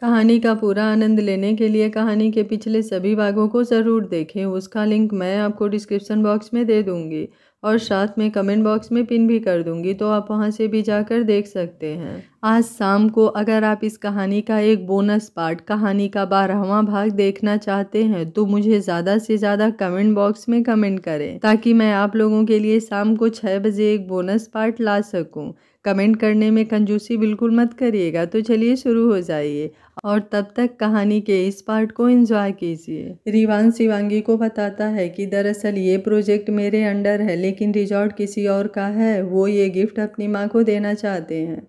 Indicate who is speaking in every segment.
Speaker 1: कहानी का पूरा आनंद लेने के लिए कहानी के पिछले सभी भागों को ज़रूर देखें। उसका लिंक मैं आपको डिस्क्रिप्शन बॉक्स में दे दूँगी और साथ में कमेंट बॉक्स में पिन भी कर दूँगी, तो आप वहां से भी जाकर देख सकते हैं। आज शाम को अगर आप इस कहानी का एक बोनस पार्ट, कहानी का 12वां भाग देखना चाहते हैं तो मुझे ज़्यादा से ज़्यादा कमेंट बॉक्स में कमेंट करें, ताकि मैं आप लोगों के लिए शाम को 6 बजे एक बोनस पार्ट ला सकूँ। कमेंट करने में कंजूसी बिल्कुल मत करिएगा। तो चलिए शुरू हो जाइए और तब तक कहानी के इस पार्ट को एंजॉय कीजिए। रिवान शिवांगी को बताता है कि दरअसल ये प्रोजेक्ट मेरे अंडर है, लेकिन रिजॉर्ट किसी और का है। वो ये गिफ्ट अपनी माँ को देना चाहते हैं।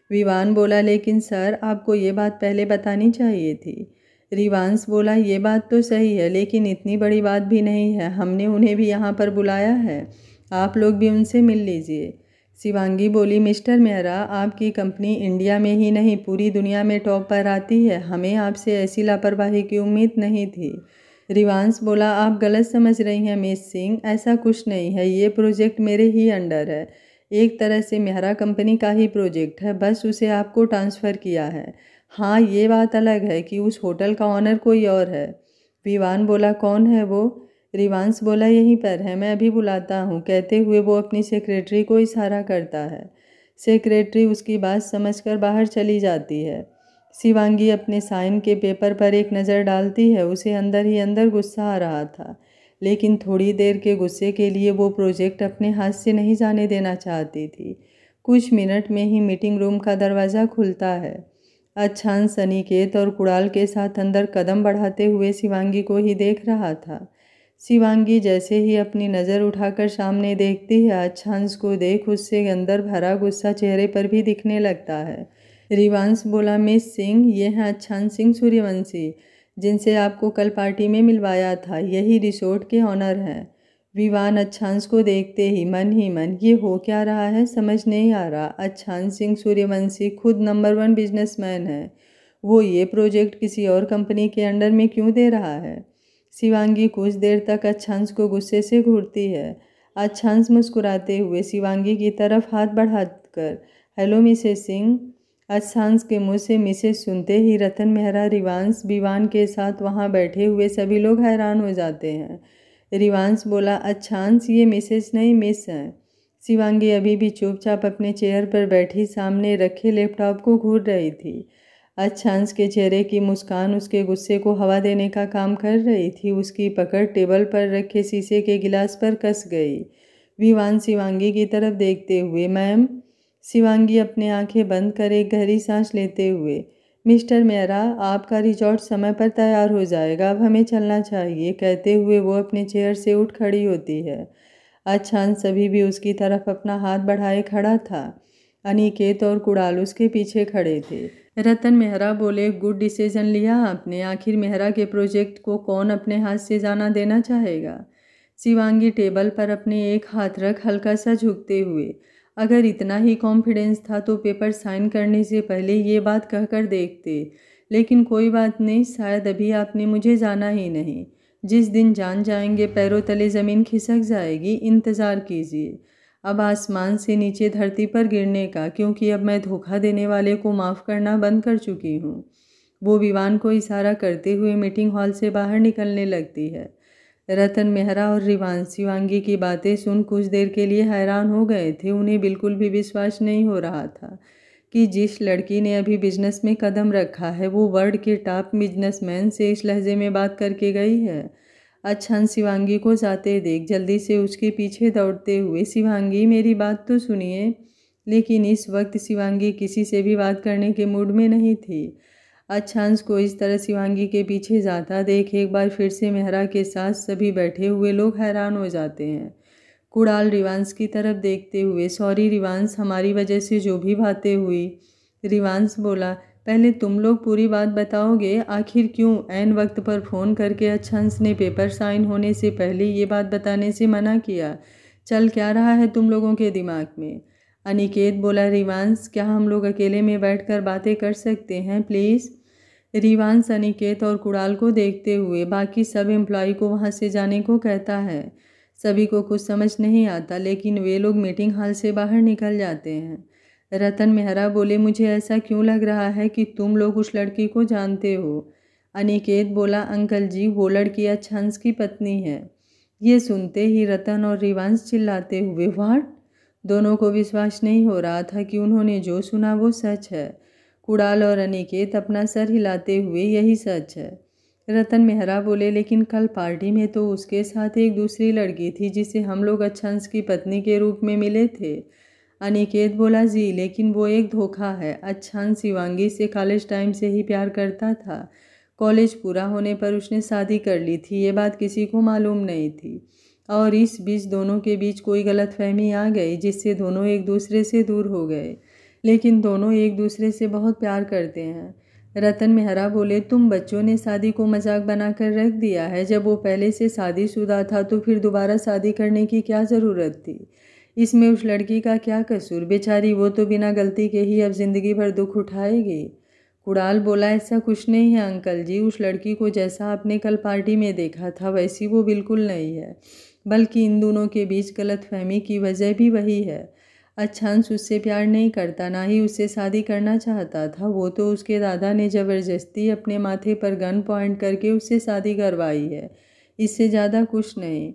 Speaker 1: विवान बोला, लेकिन सर आपको ये बात पहले बतानी चाहिए थी। रिवांश बोला, ये बात तो सही है, लेकिन इतनी बड़ी बात भी नहीं है। हमने उन्हें भी यहाँ पर बुलाया है, आप लोग भी उनसे मिल लीजिए। शिवांगी बोली, मिस्टर मेहरा, आपकी कंपनी इंडिया में ही नहीं पूरी दुनिया में टॉप पर आती है। हमें आपसे ऐसी लापरवाही की उम्मीद नहीं थी। रिवांश बोला, आप गलत समझ रही हैं मिस सिंह, ऐसा कुछ नहीं है। ये प्रोजेक्ट मेरे ही अंडर है। एक तरह से मेहरा कंपनी का ही प्रोजेक्ट है, बस उसे आपको ट्रांसफ़र किया है। हाँ, ये बात अलग है कि उस होटल का ऑनर कोई और है। विवान बोला, कौन है वो? रिवांश बोला, यहीं पर है, मैं अभी बुलाता हूँ। कहते हुए वो अपनी सेक्रेटरी को इशारा करता है। सेक्रेटरी उसकी बात समझकर बाहर चली जाती है। शिवांगी अपने साइन के पेपर पर एक नज़र डालती है। उसे अंदर ही अंदर गुस्सा आ रहा था, लेकिन थोड़ी देर के गुस्से के लिए वो प्रोजेक्ट अपने हाथ से नहीं जाने देना चाहती थी। कुछ मिनट में ही मीटिंग रूम का दरवाज़ा खुलता है। अच्छांश अनिकेत और कुणाल के साथ अंदर कदम बढ़ाते हुए शिवांगी को ही देख रहा था। शिवांगी जैसे ही अपनी नज़र उठाकर सामने देखती है, अच्छांश को देख उससे अंदर भरा गुस्सा चेहरे पर भी दिखने लगता है। रिवांश बोला, मिस सिंह, ये हैं अच्छांश सिंह सूर्यवंशी, जिनसे आपको कल पार्टी में मिलवाया था। यही रिसोर्ट के ऑनर हैं। विवान अच्छांश को देखते ही मन ये हो क्या रहा है समझ नहीं आ रहा। अच्छांश सिंह सूर्यवंशी खुद नंबर 1 बिजनेसमैन है। वो ये प्रोजेक्ट किसी और कंपनी के अंडर में क्यों दे रहा है? शिवांगी कुछ देर तक अच्छांश को गुस्से से घूरती है। अच्छांश मुस्कुराते हुए शिवांगी की तरफ हाथ बढ़ाकर, हेलो मिसेस सिंह। अच्छांश के मुंह से मिसेस सुनते ही रतन मेहरा, रिवांश, विवान के साथ वहां बैठे हुए सभी लोग हैरान हो जाते हैं। रिवांश बोला, अच्छांश, ये मिसेस नहीं मिस हैं। शिवांगी अभी भी चुपचाप अपने चेयर पर बैठी सामने रखे लैपटॉप को घूर रही थी। अच्छांश के चेहरे की मुस्कान उसके गुस्से को हवा देने का काम कर रही थी। उसकी पकड़ टेबल पर रखे शीशे के गिलास पर कस गई। विवान शिवांगी की तरफ देखते हुए, मैम। शिवांगी अपने आंखें बंद कर एक गहरी सांस लेते हुए, मिस्टर मेहरा, आपका रिजॉर्ट समय पर तैयार हो जाएगा, अब हमें चलना चाहिए। कहते हुए वो अपने चेयर से उठ खड़ी होती है। अच्छांश अभी भी उसकी तरफ अपना हाथ बढ़ाए खड़ा था। अनिकेत और कुणाल उसके पीछे खड़े थे। रतन मेहरा बोले, गुड डिसीजन लिया आपने। आखिर मेहरा के प्रोजेक्ट को कौन अपने हाथ से जाना देना चाहेगा? शिवांगी टेबल पर अपने एक हाथ रख हल्का सा झुकते हुए, अगर इतना ही कॉन्फिडेंस था तो पेपर साइन करने से पहले ये बात कहकर देखते। लेकिन कोई बात नहीं, शायद अभी आपने मुझे जाना ही नहीं। जिस दिन जान जाएंगे पैरों तले ज़मीन खिसक जाएगी, इंतज़ार कीजिए अब आसमान से नीचे धरती पर गिरने का, क्योंकि अब मैं धोखा देने वाले को माफ़ करना बंद कर चुकी हूँ। वो विवान को इशारा करते हुए मीटिंग हॉल से बाहर निकलने लगती है। रतन मेहरा और रिवान शिवांगी की बातें सुन कुछ देर के लिए हैरान हो गए थे। उन्हें बिल्कुल भी विश्वास नहीं हो रहा था कि जिस लड़की ने अभी बिजनेस में कदम रखा है वो वर्ल्ड के टॉप बिजनेसमैन से इस लहजे में बात करके गई है। अच्छांश शिवांगी को जाते देख जल्दी से उसके पीछे दौड़ते हुए, शिवांगी, मेरी बात तो सुनिए। लेकिन इस वक्त शिवांगी किसी से भी बात करने के मूड में नहीं थी। अच्छांश को इस तरह शिवांगी के पीछे जाता देख एक बार फिर से मेहरा के साथ सभी बैठे हुए लोग हैरान हो जाते हैं। कुणाल रिवांश की तरफ देखते हुए, सॉरी रिवांश, हमारी वजह से जो भी बातें हुई। रिवांश बोला, पहले तुम लोग पूरी बात बताओगे, आखिर क्यों ऐन वक्त पर फ़ोन करके अच्छांश ने पेपर साइन होने से पहले ये बात बताने से मना किया? चल क्या रहा है तुम लोगों के दिमाग में? अनिकेत बोला, रिवांश, क्या हम लोग अकेले में बैठकर बातें कर सकते हैं प्लीज़? रिवांश अनिकेत और कुणाल को देखते हुए बाकी सब एम्प्लॉय को वहाँ से जाने को कहता है। सभी को कुछ समझ नहीं आता, लेकिन वे लोग मीटिंग हॉल से बाहर निकल जाते हैं। रतन मेहरा बोले, मुझे ऐसा क्यों लग रहा है कि तुम लोग उस लड़की को जानते हो। अनिकेत बोला, अंकल जी वो लड़की अच्छांश की पत्नी है। ये सुनते ही रतन और रिवांश चिल्लाते हुए, व्हाट? दोनों को विश्वास नहीं हो रहा था कि उन्होंने जो सुना वो सच है। कुणाल और अनिकेत अपना सर हिलाते हुए, यही सच है। रतन मेहरा बोले, लेकिन कल पार्टी में तो उसके साथ एक दूसरी लड़की थी जिसे हम लोग अच्छांश की पत्नी के रूप में मिले थे। अनिकेत बोला, जी लेकिन वो एक धोखा है। अच्छांश शिवांगी से कॉलेज टाइम से ही प्यार करता था। कॉलेज पूरा होने पर उसने शादी कर ली थी, ये बात किसी को मालूम नहीं थी। और इस बीच दोनों के बीच कोई गलतफहमी आ गई जिससे दोनों एक दूसरे से दूर हो गए, लेकिन दोनों एक दूसरे से बहुत प्यार करते हैं। रतन मेहरा बोले, तुम बच्चों ने शादी को मजाक बनाकर रख दिया है। जब वो पहले से शादीशुदा था तो फिर दोबारा शादी करने की क्या ज़रूरत थी। इसमें उस लड़की का क्या कसूर? बेचारी वो तो बिना गलती के ही अब जिंदगी भर दुख उठाएगी। कुणाल बोला, ऐसा कुछ नहीं है अंकल जी, उस लड़की को जैसा आपने कल पार्टी में देखा था वैसी वो बिल्कुल नहीं है, बल्कि इन दोनों के बीच गलतफहमी की वजह भी वही है। अच्छांश उससे प्यार नहीं करता, ना ही उससे शादी करना चाहता था। वो तो उसके दादा ने ज़बरदस्ती अपने माथे पर गन पॉइंट करके उससे शादी करवाई है, इससे ज़्यादा कुछ नहीं।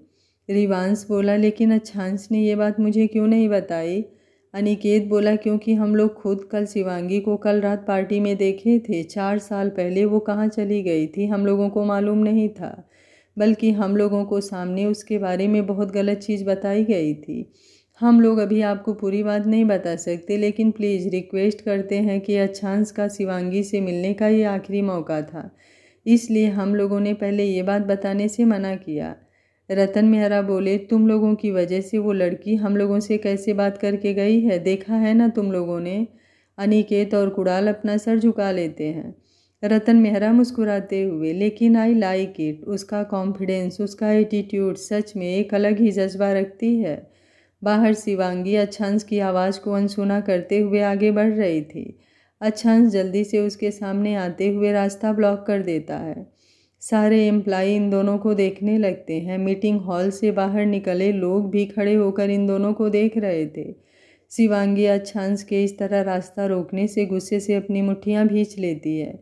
Speaker 1: रिवांश बोला, लेकिन अच्छांश ने ये बात मुझे क्यों नहीं बताई? अनिकेत बोला, क्योंकि हम लोग खुद कल शिवांगी को कल रात पार्टी में देखे थे। 4 साल पहले वो कहाँ चली गई थी हम लोगों को मालूम नहीं था, बल्कि हम लोगों को सामने उसके बारे में बहुत गलत चीज़ बताई गई थी। हम लोग अभी आपको पूरी बात नहीं बता सकते, लेकिन प्लीज़ रिक्वेस्ट करते हैं कि अच्छांश का शिवांगी से मिलने का ये आखिरी मौका था, इसलिए हम लोगों ने पहले ये बात बताने से मना किया। रतन मेहरा बोले, तुम लोगों की वजह से वो लड़की हम लोगों से कैसे बात करके गई है, देखा है ना तुम लोगों ने। अनिकेत और कुणाल अपना सर झुका लेते हैं। रतन मेहरा मुस्कुराते हुए, लेकिन आई लाइक इट। उसका कॉन्फिडेंस, उसका एटीट्यूड सच में एक अलग ही जज्बा रखती है। बाहर शिवांगी अच्छांश की आवाज़ को अनसुना करते हुए आगे बढ़ रही थी। अच्छांश जल्दी से उसके सामने आते हुए रास्ता ब्लॉक कर देता है। सारे एम्प्लाई इन दोनों को देखने लगते हैं। मीटिंग हॉल से बाहर निकले लोग भी खड़े होकर इन दोनों को देख रहे थे। शिवांगी अच्छांश के इस तरह रास्ता रोकने से गुस्से से अपनी मुट्ठियां भींच लेती है।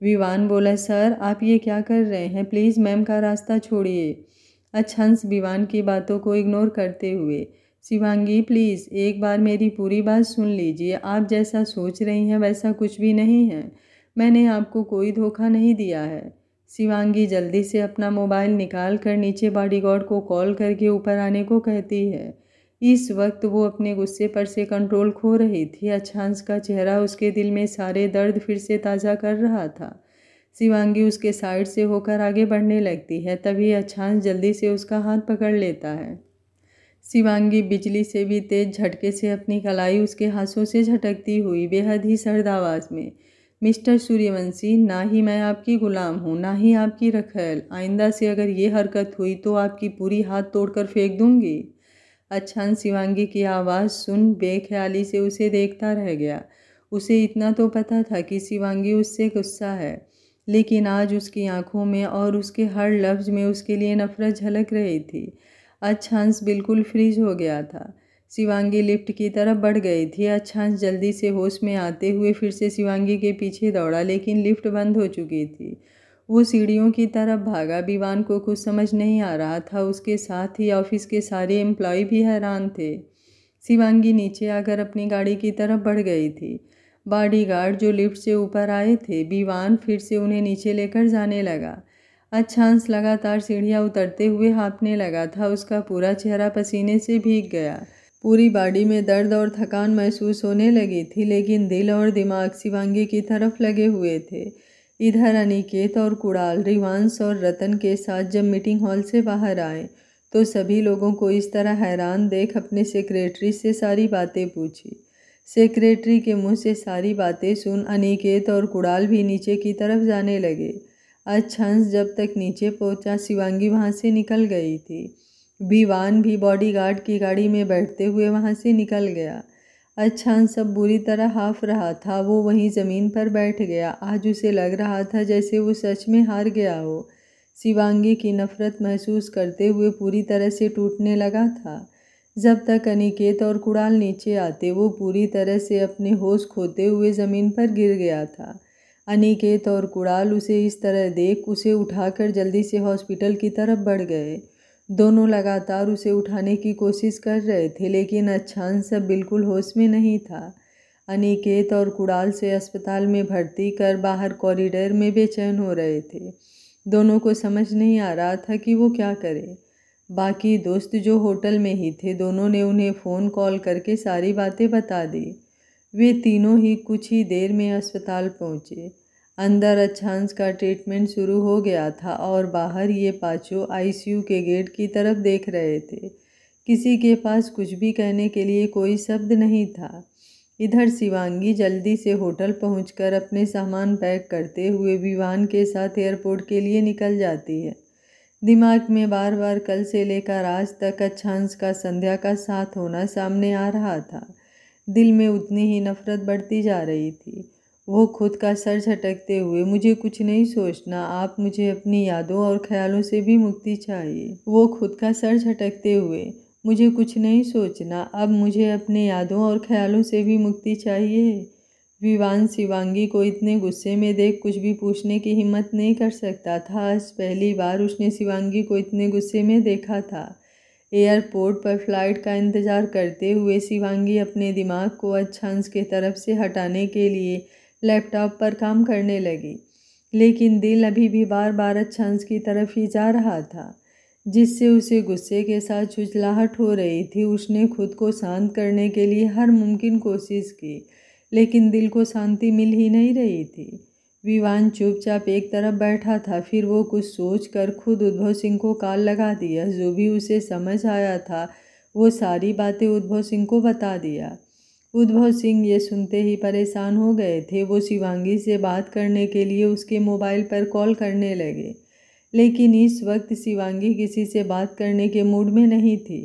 Speaker 1: विवान बोला, सर आप ये क्या कर रहे हैं, प्लीज़ मैम का रास्ता छोड़िए। अच्छांश विवान की बातों को इग्नोर करते हुए, शिवांगी प्लीज़ एक बार मेरी पूरी बात सुन लीजिए। आप जैसा सोच रही हैं वैसा कुछ भी नहीं है। मैंने आपको कोई धोखा नहीं दिया है। शिवांगी जल्दी से अपना मोबाइल निकाल कर नीचे बॉडीगार्ड को कॉल करके ऊपर आने को कहती है। इस वक्त वो अपने गुस्से पर से कंट्रोल खो रही थी। अच्छांश का चेहरा उसके दिल में सारे दर्द फिर से ताज़ा कर रहा था। शिवांगी उसके साइड से होकर आगे बढ़ने लगती है, तभी अच्छांश जल्दी से उसका हाथ पकड़ लेता है। शिवांगी बिजली से भी तेज झटके से अपनी कलाई उसके हाथों से झटकती हुई बेहद ही सर्द आवाज़ में, मिस्टर सूर्यवंशी, ना ही मैं आपकी गुलाम हूँ ना ही आपकी रखैल। आइंदा से अगर ये हरकत हुई तो आपकी पूरी हाथ तोड़कर फेंक दूंगी। अच्छांश शिवांगी की आवाज़ सुन बेख्याली से उसे देखता रह गया। उसे इतना तो पता था कि शिवांगी उससे गुस्सा है, लेकिन आज उसकी आंखों में और उसके हर लफ्ज़ में उसके लिए नफरत झलक रही थी। अच्छांश बिल्कुल फ्रीज हो गया था। शिवांगी लिफ्ट की तरफ बढ़ गई थी। अच्छांश जल्दी से होश में आते हुए फिर से शिवांगी के पीछे दौड़ा, लेकिन लिफ्ट बंद हो चुकी थी। वो सीढ़ियों की तरफ भागा। विवान को कुछ समझ नहीं आ रहा था, उसके साथ ही ऑफिस के सारे एम्प्लॉय भी हैरान थे। शिवांगी नीचे आकर अपनी गाड़ी की तरफ बढ़ गई थी। बॉडीगार्ड जो लिफ्ट से ऊपर आए थे, विवान फिर से उन्हें नीचे लेकर जाने लगा। अच्छांश लगातार सीढ़ियाँ उतरते हुए हाँफने लगा था। उसका पूरा चेहरा पसीने से भीग गया। पूरी बॉडी में दर्द और थकान महसूस होने लगी थी, लेकिन दिल और दिमाग शिवांगी की तरफ लगे हुए थे। इधर अनिकेत और कुणाल, रिवांश और रतन के साथ जब मीटिंग हॉल से बाहर आए तो सभी लोगों को इस तरह हैरान देख अपने सेक्रेटरी से सारी बातें पूछी। सेक्रेटरी के मुंह से सारी बातें सुन अनिकेत और कुणाल भी नीचे की तरफ जाने लगे। अच्छांश जब तक नीचे पहुंचा, शिवांगी वहां से निकल गई थी। विवान भी बॉडीगार्ड की गाड़ी में बैठते हुए वहां से निकल गया। अच्छांश सब बुरी तरह हाफ रहा था। वो वहीं ज़मीन पर बैठ गया। आज उसे लग रहा था जैसे वो सच में हार गया हो। शिवांगी की नफरत महसूस करते हुए पूरी तरह से टूटने लगा था। जब तक अनिकेत और कुणाल नीचे आते वो पूरी तरह से अपने होश खोते हुए ज़मीन पर गिर गया था। अनिकेत और कुणाल उसे इस तरह देख उसे उठाकर जल्दी से हॉस्पिटल की तरफ बढ़ गए। दोनों लगातार उसे उठाने की कोशिश कर रहे थे, लेकिन अच्छांश अब बिल्कुल होश में नहीं था। अनिकेत और कुणाल से अस्पताल में भर्ती कर बाहर कॉरिडोर में बेचैन हो रहे थे। दोनों को समझ नहीं आ रहा था कि वो क्या करें। बाकी दोस्त जो होटल में ही थे, दोनों ने उन्हें फ़ोन कॉल करके सारी बातें बता दी। वे तीनों ही कुछ ही देर में अस्पताल पहुँचे। अंदर अच्छांश का ट्रीटमेंट शुरू हो गया था और बाहर ये पांचों आईसीयू के गेट की तरफ देख रहे थे। किसी के पास कुछ भी कहने के लिए कोई शब्द नहीं था। इधर शिवांगी जल्दी से होटल पहुंचकर अपने सामान पैक करते हुए विवान के साथ एयरपोर्ट के लिए निकल जाती है। दिमाग में बार बार कल से लेकर आज तक अच्छांश का संध्या का साथ होना सामने आ रहा था। दिल में उतनी ही नफरत बढ़ती जा रही थी। वो खुद का सर झटकते हुए, मुझे कुछ नहीं सोचना, आप मुझे अपनी यादों और ख्यालों से भी मुक्ति चाहिए। वो खुद का सर झटकते हुए, मुझे कुछ नहीं सोचना, अब मुझे अपने यादों और ख्यालों से भी मुक्ति चाहिए। विवान शिवांगी को इतने गुस्से में देख कुछ भी पूछने की हिम्मत नहीं कर सकता था। आज पहली बार उसने शिवांगी को इतने गुस्से में देखा था। एयरपोर्ट पर फ्लाइट का इंतज़ार करते हुए शिवांगी अपने दिमाग को अच्छांश के तरफ से हटाने के लिए लैपटॉप पर काम करने लगी, लेकिन दिल अभी भी बार बार अच्छांश की तरफ ही जा रहा था, जिससे उसे गुस्से के साथ झुंझलाहट हो रही थी। उसने खुद को शांत करने के लिए हर मुमकिन कोशिश की, लेकिन दिल को शांति मिल ही नहीं रही थी। विवान चुपचाप एक तरफ बैठा था। फिर वो कुछ सोचकर खुद उद्भव सिंह को कॉल लगा दिया। जो भी उसे समझ आया था वो सारी बातें उद्भव सिंह को बता दिया। उद्भव सिंह ये सुनते ही परेशान हो गए थे। वो शिवांगी से बात करने के लिए उसके मोबाइल पर कॉल करने लगे, लेकिन इस वक्त शिवांगी किसी से बात करने के मूड में नहीं थी।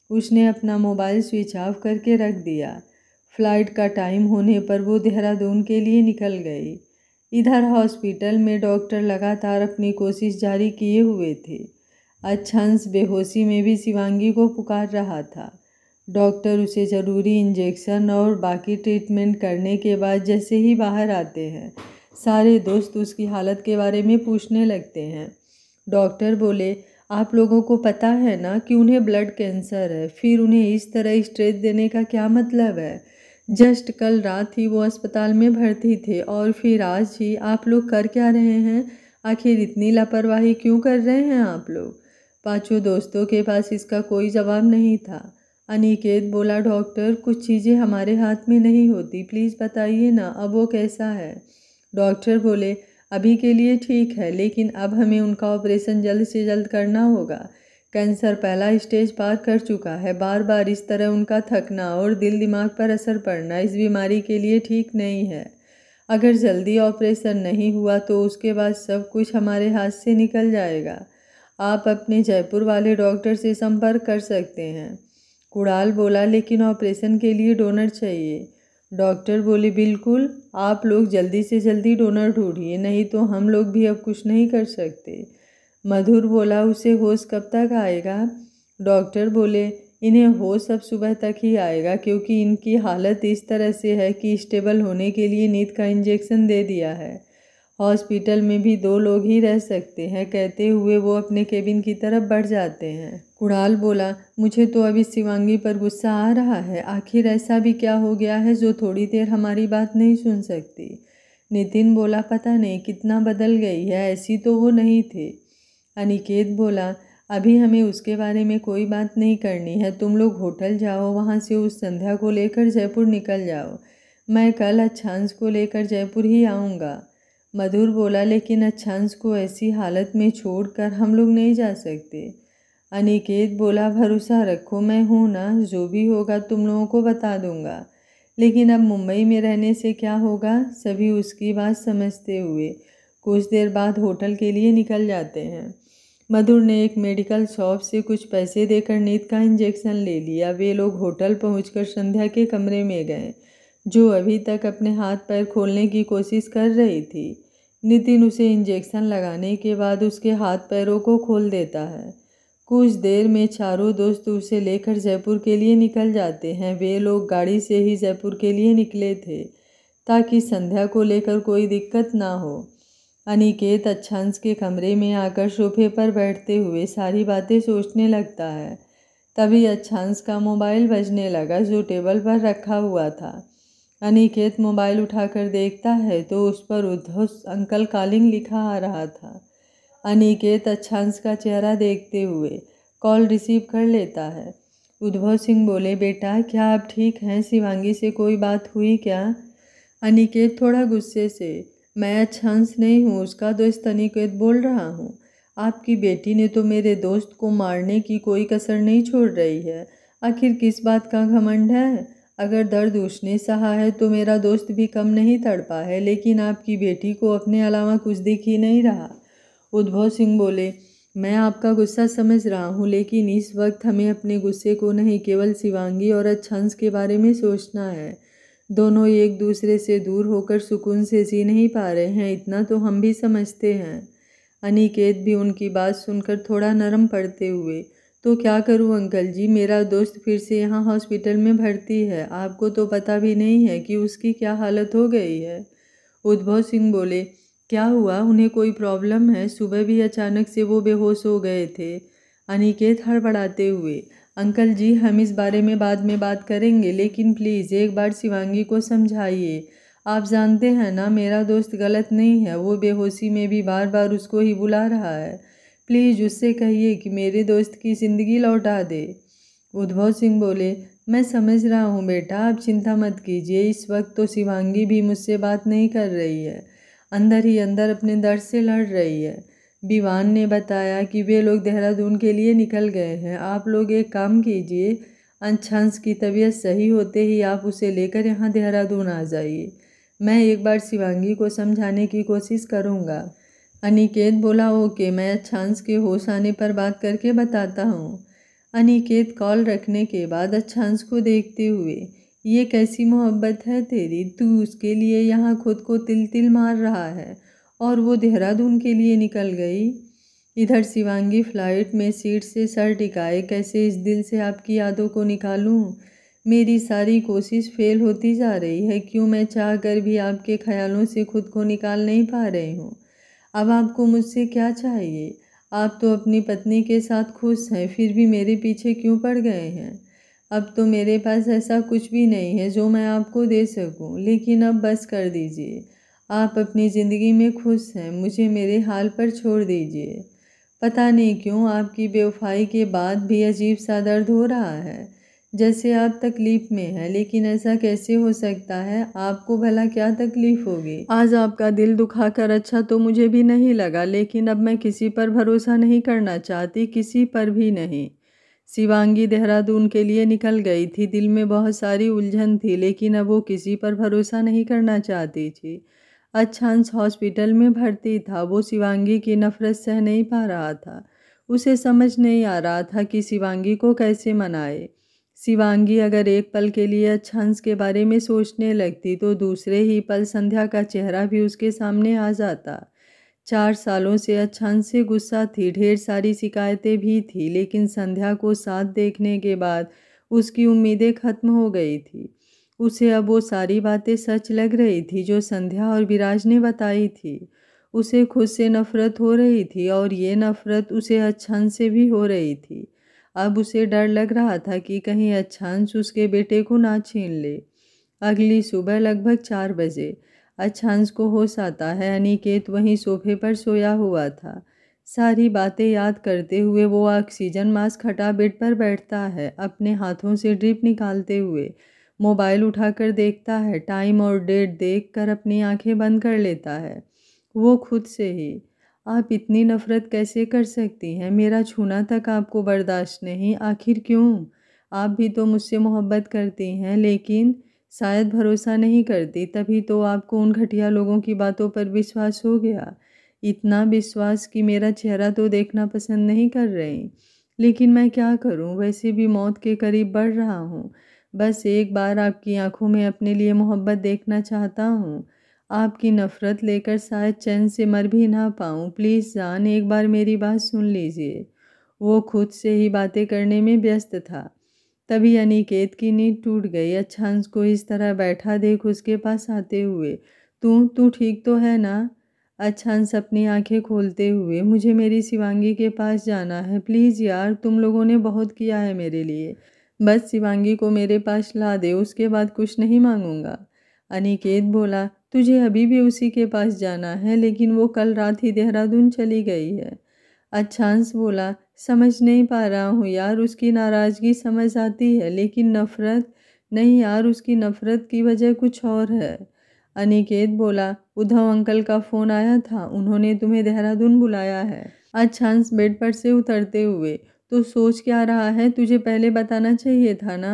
Speaker 1: उसने अपना मोबाइल स्विच ऑफ करके रख दिया। फ्लाइट का टाइम होने पर वो देहरादून के लिए निकल गई। इधर हॉस्पिटल में डॉक्टर लगातार अपनी कोशिश जारी किए हुए थे। अच्छांश बेहोशी में भी शिवांगी को पुकार रहा था। डॉक्टर उसे ज़रूरी इंजेक्शन और बाकी ट्रीटमेंट करने के बाद जैसे ही बाहर आते हैं, सारे दोस्त उसकी हालत के बारे में पूछने लगते हैं। डॉक्टर बोले, आप लोगों को पता है ना कि उन्हें ब्लड कैंसर है, फिर उन्हें इस तरह स्ट्रेस देने का क्या मतलब है? जस्ट कल रात ही वो अस्पताल में भर्ती थे और फिर आज ही आप लोग कर क्या रहे हैं? आखिर इतनी लापरवाही क्यों कर रहे हैं आप लोग? पांचों दोस्तों के पास इसका कोई जवाब नहीं था। अनिकेत बोला, डॉक्टर कुछ चीज़ें हमारे हाथ में नहीं होती, प्लीज़ बताइए ना, अब वो कैसा है? डॉक्टर बोले, अभी के लिए ठीक है, लेकिन अब हमें उनका ऑपरेशन जल्द से जल्द करना होगा। कैंसर पहला स्टेज पार कर चुका है। बार बार इस तरह उनका थकना और दिल दिमाग पर असर पड़ना इस बीमारी के लिए ठीक नहीं है। अगर जल्दी ऑपरेशन नहीं हुआ तो उसके बाद सब कुछ हमारे हाथ से निकल जाएगा। आप अपने जयपुर वाले डॉक्टर से संपर्क कर सकते हैं। कुणाल बोला, लेकिन ऑपरेशन के लिए डोनर चाहिए। डॉक्टर बोले, बिल्कुल, आप लोग जल्दी से जल्दी डोनर ढूंढिए, नहीं तो हम लोग भी अब कुछ नहीं कर सकते। मधुर बोला, उसे होश कब तक आएगा? डॉक्टर बोले, इन्हें होश अब सुबह तक ही आएगा, क्योंकि इनकी हालत इस तरह से है कि स्टेबल होने के लिए नींद का इंजेक्शन दे दिया है। हॉस्पिटल में भी 2 लोग ही रह सकते हैं। कहते हुए वो अपने केबिन की तरफ बढ़ जाते हैं। कुणाल बोला, मुझे तो अभी शिवांगी पर गुस्सा आ रहा है। आखिर ऐसा भी क्या हो गया है जो थोड़ी देर हमारी बात नहीं सुन सकती? नितिन बोला, पता नहीं कितना बदल गई है, ऐसी तो वो नहीं थी। अनिकेत बोला, अभी हमें उसके बारे में कोई बात नहीं करनी है। तुम लोग होटल जाओ, वहाँ से उस संध्या को लेकर जयपुर निकल जाओ। मैं कल अच्छांश को लेकर जयपुर ही आऊँगा। मधुर बोला, लेकिन अच्छांश को ऐसी हालत में छोड़कर हम लोग नहीं जा सकते। अनिकेत बोला, भरोसा रखो, मैं हूँ ना, जो भी होगा तुम लोगों को बता दूँगा। लेकिन अब मुंबई में रहने से क्या होगा? सभी उसकी बात समझते हुए कुछ देर बाद होटल के लिए निकल जाते हैं। मधुर ने एक मेडिकल शॉप से कुछ पैसे देकर नींद का इंजेक्शन ले लिया। वे लोग होटल पहुंचकर संध्या के कमरे में गए, जो अभी तक अपने हाथ पैर खोलने की कोशिश कर रही थी। नितिन उसे इंजेक्शन लगाने के बाद उसके हाथ पैरों को खोल देता है। कुछ देर में चारों दोस्त उसे लेकर जयपुर के लिए निकल जाते हैं। वे लोग गाड़ी से ही जयपुर के लिए निकले थे ताकि संध्या को लेकर कोई दिक्कत ना हो। अनिकेत अच्छांश के कमरे में आकर सोफे पर बैठते हुए सारी बातें सोचने लगता है। तभी अच्छांश का मोबाइल बजने लगा जो टेबल पर रखा हुआ था। अनिकेत मोबाइल उठाकर देखता है तो उस पर उद्धव अंकल कॉलिंग लिखा आ रहा था। अनिकेत अच्छांश का चेहरा देखते हुए कॉल रिसीव कर लेता है। उद्धव सिंह बोले, बेटा क्या आप ठीक हैं? शिवांगी से कोई बात हुई क्या? अनिकेत थोड़ा गुस्से से, मैं अच्छांश नहीं हूँ, उसका दोस्त अनिकेत बोल रहा हूँ। आपकी बेटी ने तो मेरे दोस्त को मारने की कोई कसर नहीं छोड़ रही है। आखिर किस बात का घमंड है? अगर दर्द उसने सहा है तो मेरा दोस्त भी कम नहीं तड़पा है, लेकिन आपकी बेटी को अपने अलावा कुछ दिख ही नहीं रहा। उद्धव सिंह बोले, मैं आपका गुस्सा समझ रहा हूँ, लेकिन इस वक्त हमें अपने गुस्से को नहीं, केवल शिवांगी और अच्छांश के बारे में सोचना है। दोनों एक दूसरे से दूर होकर सुकून से जी नहीं पा रहे हैं, इतना तो हम भी समझते हैं। अनिकेत भी उनकी बात सुनकर थोड़ा नरम पड़ते हुए, तो क्या करूं अंकल जी, मेरा दोस्त फिर से यहाँ हॉस्पिटल में भर्ती है। आपको तो पता भी नहीं है कि उसकी क्या हालत हो गई है। उद्धव सिंह बोले, क्या हुआ? उन्हें कोई प्रॉब्लम है? सुबह भी अचानक से वो बेहोश हो गए थे। अनिकेत हड़बड़ाते हुए, अंकल जी हम इस बारे में बाद में बात करेंगे, लेकिन प्लीज़ एक बार शिवांगी को समझाइए। आप जानते हैं ना मेरा दोस्त गलत नहीं है, वो बेहोशी में भी बार बार उसको ही बुला रहा है। प्लीज़ उससे कहिए कि मेरे दोस्त की ज़िंदगी लौटा दे। उद्धव सिंह बोले, मैं समझ रहा हूँ बेटा, आप चिंता मत कीजिए। इस वक्त तो शिवांगी भी मुझसे बात नहीं कर रही है, अंदर ही अंदर अपने दर्द से लड़ रही है। विवान ने बताया कि वे लोग देहरादून के लिए निकल गए हैं। आप लोग एक काम कीजिए, अच्छांश की तबीयत सही होते ही आप उसे लेकर यहाँ देहरादून आ जाइए। मैं एक बार शिवांगी को समझाने की कोशिश करूँगा। अनिकेत बोला, ओके, मैं अच्छांश के होश आने पर बात करके बताता हूँ। अनिकेत कॉल रखने के बाद अच्छांश को देखते हुए, ये कैसी मोहब्बत है तेरी? तू उसके लिए यहाँ खुद को तिल तिल मार रहा है और वो देहरादून के लिए निकल गई। इधर शिवांगी फ्लाइट में सीट से सर टिकाए, कैसे इस दिल से आपकी यादों को निकालूं? मेरी सारी कोशिश फेल होती जा रही है। क्यों मैं चाह कर भी आपके ख्यालों से खुद को निकाल नहीं पा रही हूँ। अब आपको मुझसे क्या चाहिए? आप तो अपनी पत्नी के साथ खुश हैं, फिर भी मेरे पीछे क्यों पड़ गए हैं? अब तो मेरे पास ऐसा कुछ भी नहीं है जो मैं आपको दे सकूं, लेकिन अब बस कर दीजिए। आप अपनी ज़िंदगी में खुश हैं, मुझे मेरे हाल पर छोड़ दीजिए। पता नहीं क्यों आपकी बेवफाई के बाद भी अजीब सा दर्द हो रहा है, जैसे आप तकलीफ़ में हैं, लेकिन ऐसा कैसे हो सकता है? आपको भला क्या तकलीफ़ होगी? आज आपका दिल दुखाकर अच्छा तो मुझे भी नहीं लगा, लेकिन अब मैं किसी पर भरोसा नहीं करना चाहती, किसी पर भी नहीं। शिवांगी देहरादून के लिए निकल गई थी, दिल में बहुत सारी उलझन थी, लेकिन अब वो किसी पर भरोसा नहीं करना चाहती थी। अच्छांश हॉस्पिटल में भर्ती था, वो शिवांगी की नफ़रत सह नहीं पा रहा था। उसे समझ नहीं आ रहा था कि शिवांगी को कैसे मनाए। शिवांगी अगर एक पल के लिए अच्छांश के बारे में सोचने लगती तो दूसरे ही पल संध्या का चेहरा भी उसके सामने आ जाता। 4 सालों से अच्छांश से गुस्सा थी, ढेर सारी शिकायतें भी थी, लेकिन संध्या को साथ देखने के बाद उसकी उम्मीदें खत्म हो गई थी। उसे अब वो सारी बातें सच लग रही थी जो संध्या और विराज ने बताई थी। उसे खुद से नफरत हो रही थी और ये नफरत उसे अच्छांश से भी हो रही थी। अब उसे डर लग रहा था कि कहीं अच्छांश उसके बेटे को ना छीन ले। अगली सुबह लगभग 4 बजे अच्छांश को होश आता है। अनिकेत वहीं सोफे पर सोया हुआ था। सारी बातें याद करते हुए वो ऑक्सीजन मास्क हटा बेड पर बैठता है, अपने हाथों से ड्रिप निकालते हुए मोबाइल उठाकर देखता है। टाइम और डेट देखकर अपनी आंखें बंद कर लेता है। वो खुद से ही, आप इतनी नफ़रत कैसे कर सकती हैं? मेरा छूना तक आपको बर्दाश्त नहीं, आखिर क्यों? आप भी तो मुझसे मोहब्बत करती हैं, लेकिन शायद भरोसा नहीं करती, तभी तो आपको उन घटिया लोगों की बातों पर विश्वास हो गया। इतना विश्वास कि मेरा चेहरा तो देखना पसंद नहीं कर रही। लेकिन मैं क्या करूं, वैसे भी मौत के करीब बढ़ रहा हूं। बस एक बार आपकी आंखों में अपने लिए मोहब्बत देखना चाहता हूं। आपकी नफ़रत लेकर शायद चैन से मर भी ना पाऊँ। प्लीज़ जान, एक बार मेरी बात सुन लीजिए। वो खुद से ही बातें करने में व्यस्त था। तभी अनिकेत की नींद टूट गई। अच्छांश को इस तरह बैठा देख उसके पास आते हुए, तू ठीक तो है ना? अच्छांश अपनी आंखें खोलते हुए, मुझे मेरी शिवांगी के पास जाना है, प्लीज़ यार, तुम लोगों ने बहुत किया है मेरे लिए, बस शिवांगी को मेरे पास ला दे, उसके बाद कुछ नहीं मांगूंगा। अनिकेत बोला, तुझे अभी भी उसी के पास जाना है, लेकिन वो कल रात ही देहरादून चली गई है। अच्छांश बोला, समझ नहीं पा रहा हूँ यार, उसकी नाराज़गी समझ आती है, लेकिन नफ़रत नहीं यार, उसकी नफ़रत की वजह कुछ और है। अनिकेत बोला, उद्धव अंकल का फ़ोन आया था, उन्होंने तुम्हें देहरादून बुलाया है। अच्छांश बेड पर से उतरते हुए, तो सोच क्या रहा है, तुझे पहले बताना चाहिए था ना?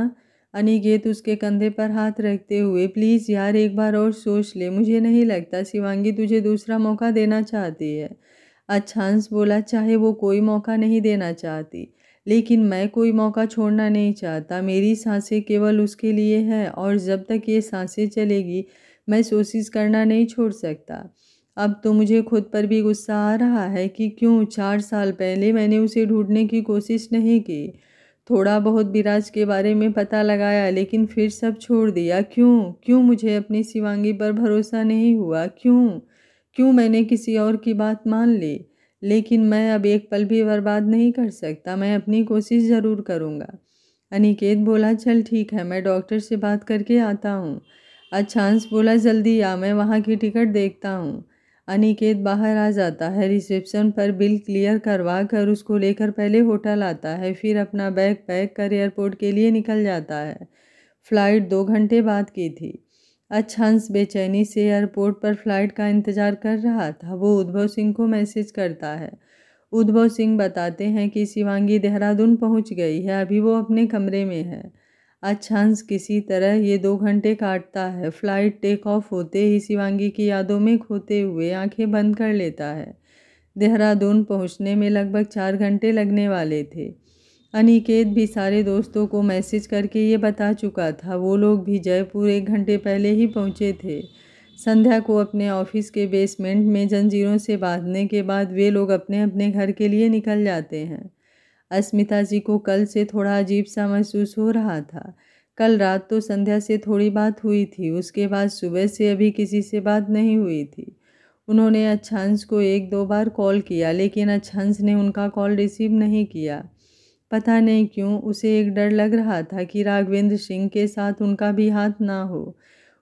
Speaker 1: अनिकेत उसके कंधे पर हाथ रखते हुए, प्लीज़ यार एक बार और सोच ले, मुझे नहीं लगता शिवांगी तुझे दूसरा मौका देना चाहती है। अच्छांश बोला, चाहे वो कोई मौका नहीं देना चाहती, लेकिन मैं कोई मौका छोड़ना नहीं चाहता। मेरी सांसें केवल उसके लिए हैं और जब तक ये सांसें चलेगी मैं कोशिश करना नहीं छोड़ सकता। अब तो मुझे खुद पर भी गुस्सा आ रहा है कि क्यों 4 साल पहले मैंने उसे ढूंढने की कोशिश नहीं की। थोड़ा बहुत विराज के बारे में पता लगाया, लेकिन फिर सब छोड़ दिया। क्यों मुझे अपनी शिवांगी पर भरोसा नहीं हुआ? क्यों मैंने किसी और की बात मान ली? लेकिन मैं अब एक पल भी बर्बाद नहीं कर सकता, मैं अपनी कोशिश ज़रूर करूँगा। अनिकेत बोला, चल ठीक है, मैं डॉक्टर से बात करके आता हूँ। अच्छांश बोला, जल्दी आ, मैं वहाँ की टिकट देखता हूँ। अनिकेत बाहर आ जाता है। रिसेप्शन पर बिल क्लियर करवा कर उसको लेकर पहले होटल आता है, फिर अपना बैग पैक कर एयरपोर्ट के लिए निकल जाता है। फ़्लाइट 2 घंटे बाद की थी। अच्छांश बेचैनी से एयरपोर्ट पर फ्लाइट का इंतज़ार कर रहा था। वो उद्धव सिंह को मैसेज करता है। उद्धव सिंह बताते हैं कि शिवांगी देहरादून पहुंच गई है, अभी वो अपने कमरे में है। अच्छांश किसी तरह ये 2 घंटे काटता है। फ्लाइट टेक ऑफ होते ही शिवांगी की यादों में खोते हुए आंखें बंद कर लेता है। देहरादून पहुंचने में लगभग 4 घंटे लगने वाले थे। अनिकेत भी सारे दोस्तों को मैसेज करके ये बता चुका था। वो लोग भी जयपुर 1 घंटे पहले ही पहुंचे थे। संध्या को अपने ऑफिस के बेसमेंट में जंजीरों से बांधने के बाद वे लोग अपने अपने घर के लिए निकल जाते हैं। अस्मिता जी को कल से थोड़ा अजीब सा महसूस हो रहा था। कल रात तो संध्या से थोड़ी बात हुई थी, उसके बाद सुबह से अभी किसी से बात नहीं हुई थी। उन्होंने अच्छांश को 1-2 बार कॉल किया, लेकिन अच्छांश ने उनका कॉल रिसीव नहीं किया। पता नहीं क्यों उसे एक डर लग रहा था कि राघवेंद्र सिंह के साथ उनका भी हाथ ना हो।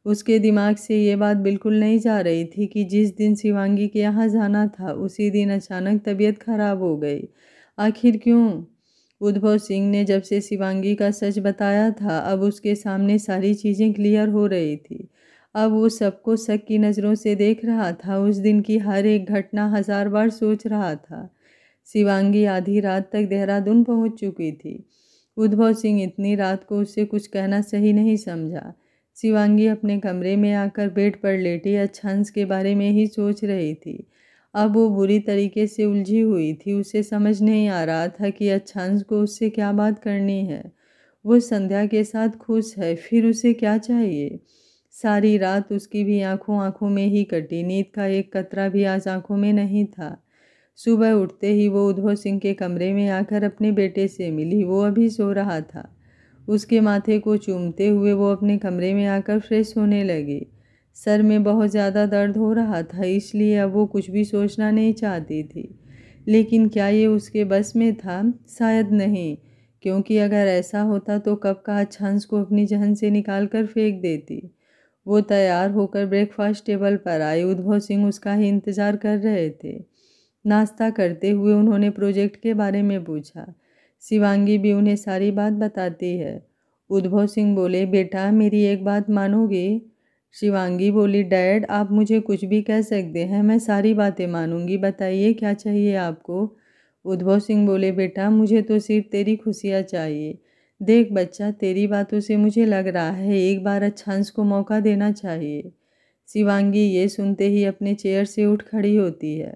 Speaker 1: उसके दिमाग से ये बात बिल्कुल नहीं जा रही थी कि जिस दिन शिवांगी के यहाँ जाना था उसी दिन अचानक तबीयत खराब हो गई। आखिर क्यों? उद्धव सिंह ने जब से शिवांगी का सच बताया था, अब उसके सामने सारी चीज़ें क्लियर हो रही थी। अब वो सबको शक की नज़रों से देख रहा था। उस दिन की हर एक घटना 1000 बार सोच रहा था। शिवांगी आधी रात तक देहरादून पहुंच चुकी थी। उद्धव सिंह इतनी रात को उससे कुछ कहना सही नहीं समझा। शिवांगी अपने कमरे में आकर बेड पर लेटी अच्छांश के बारे में ही सोच रही थी। अब वो बुरी तरीके से उलझी हुई थी। उसे समझ नहीं आ रहा था कि अच्छांश को उससे क्या बात करनी है। वो संध्या के साथ खुश है, फिर उसे क्या चाहिए? सारी रात उसकी भी आंखों आंखों में ही कटी। नींद का एक कतरा भी आज आंखों में नहीं था। सुबह उठते ही वो उद्धव सिंह के कमरे में आकर अपने बेटे से मिली। वो अभी सो रहा था। उसके माथे को चूमते हुए वो अपने कमरे में आकर फ्रेश होने लगी। सर में बहुत ज़्यादा दर्द हो रहा था, इसलिए अब वो कुछ भी सोचना नहीं चाहती थी। लेकिन क्या ये उसके बस में था? शायद नहीं, क्योंकि अगर ऐसा होता तो कब का अच्छांश को अपनी जहन से निकाल कर फेंक देती। वो तैयार होकर ब्रेकफास्ट टेबल पर आई। उद्धव सिंह उसका ही इंतज़ार कर रहे थे। नाश्ता करते हुए उन्होंने प्रोजेक्ट के बारे में पूछा। शिवांगी भी उन्हें सारी बात बताती है। उद्धव सिंह बोले, बेटा मेरी एक बात मानोगे? शिवांगी बोली, डैड आप मुझे कुछ भी कह सकते हैं, मैं सारी बातें मानूंगी, बताइए क्या चाहिए आपको? उद्धव सिंह बोले, बेटा मुझे तो सिर्फ तेरी खुशियाँ चाहिए। देख बच्चा, तेरी बातों से मुझे लग रहा है एक बार अच्छांश को मौका देना चाहिए। शिवांगी ये सुनते ही अपने चेयर से उठ खड़ी होती है।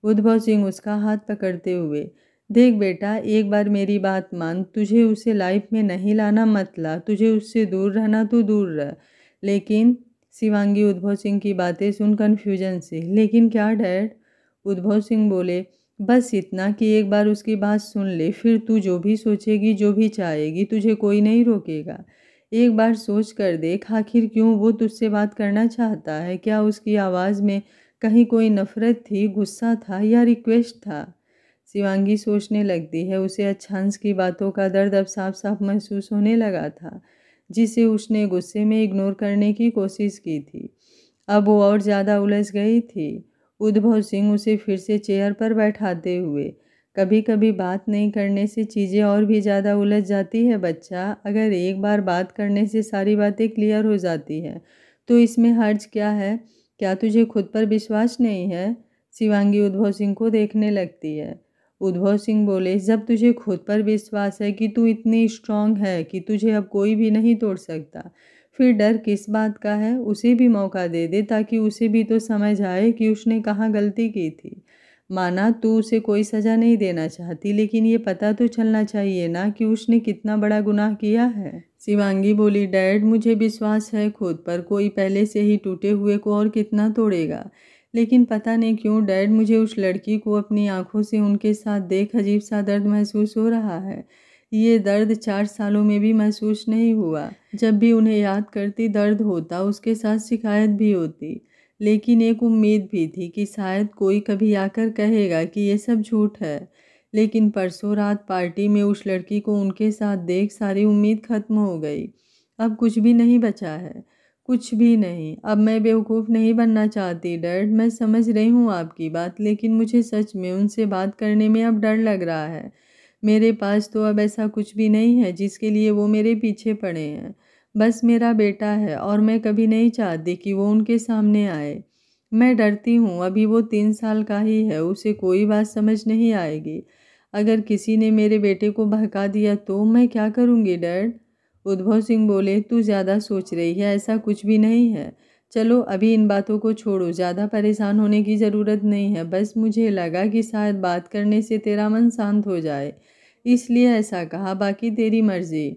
Speaker 1: उद्धव सिंह उसका हाथ पकड़ते हुए, देख बेटा एक बार मेरी बात मान, तुझे उसे लाइफ में नहीं लाना मत ला, तुझे उससे दूर रहना तो दूर रह। लेकिन शिवांगी उद्धव सिंह की बातें सुन कन्फ्यूजन से, लेकिन क्या डैड? उद्धव सिंह बोले, बस इतना कि एक बार उसकी बात सुन ले, फिर तू जो भी सोचेगी, जो भी चाहेगी, तुझे कोई नहीं रोकेगा। एक बार सोच कर देख, आखिर क्यों वो तुझसे बात करना चाहता है? क्या उसकी आवाज़ में कहीं कोई नफ़रत थी, गुस्सा था या रिक्वेस्ट था? शिवांगी सोचने लगती है। उसे अच्छांश की बातों का दर्द अब साफ-साफ महसूस होने लगा था, जिसे उसने गुस्से में इग्नोर करने की कोशिश की थी। अब वो और ज़्यादा उलझ गई थी। उद्भव सिंह उसे फिर से चेयर पर बैठाते हुए, कभी-कभी बात नहीं करने से चीज़ें और भी ज़्यादा उलझ जाती है बच्चा। अगर एक बार बात करने से सारी बातें क्लियर हो जाती हैं, तो इसमें हर्ज क्या है? क्या तुझे खुद पर विश्वास नहीं है? शिवांगी उद्भव सिंह को देखने लगती है। उद्भव सिंह बोले, जब तुझे खुद पर विश्वास है कि तू इतनी स्ट्रांग है कि तुझे अब कोई भी नहीं तोड़ सकता, फिर डर किस बात का है? उसे भी मौका दे दे, ताकि उसे भी तो समझ आए कि उसने कहाँ गलती की थी। माना तू उसे कोई सज़ा नहीं देना चाहती, लेकिन ये पता तो चलना चाहिए ना कि उसने कितना बड़ा गुनाह किया है। शिवांगी बोली, डैड मुझे विश्वास है खुद पर, कोई पहले से ही टूटे हुए को और कितना तोड़ेगा। लेकिन पता नहीं क्यों डैड, मुझे उस लड़की को अपनी आंखों से उनके साथ देख अजीब सा दर्द महसूस हो रहा है। ये दर्द 4 सालों में भी महसूस नहीं हुआ। जब भी उन्हें याद करती दर्द होता, उसके साथ शिकायत भी होती। लेकिन एक उम्मीद भी थी कि शायद कोई कभी आकर कहेगा कि ये सब झूठ है। लेकिन परसों रात पार्टी में उस लड़की को उनके साथ देख सारी उम्मीद खत्म हो गई। अब कुछ भी नहीं बचा है, कुछ भी नहीं। अब मैं बेवकूफ़ नहीं बनना चाहती डैड, मैं समझ रही हूँ आपकी बात, लेकिन मुझे सच में उनसे बात करने में अब डर लग रहा है। मेरे पास तो अब ऐसा कुछ भी नहीं है जिसके लिए वो मेरे पीछे पड़े हैं। बस मेरा बेटा है और मैं कभी नहीं चाहती कि वो उनके सामने आए। मैं डरती हूँ, अभी वो 3 साल का ही है, उसे कोई बात समझ नहीं आएगी। अगर किसी ने मेरे बेटे को बहका दिया तो मैं क्या करूँगी डैड? उद्भव सिंह बोले, तू ज़्यादा सोच रही है, ऐसा कुछ भी नहीं है। चलो अभी इन बातों को छोड़ो, ज़्यादा परेशान होने की ज़रूरत नहीं है। बस मुझे लगा कि शायद बात करने से तेरा मन शांत हो जाए, इसलिए ऐसा कहा, बाकी तेरी मर्जी।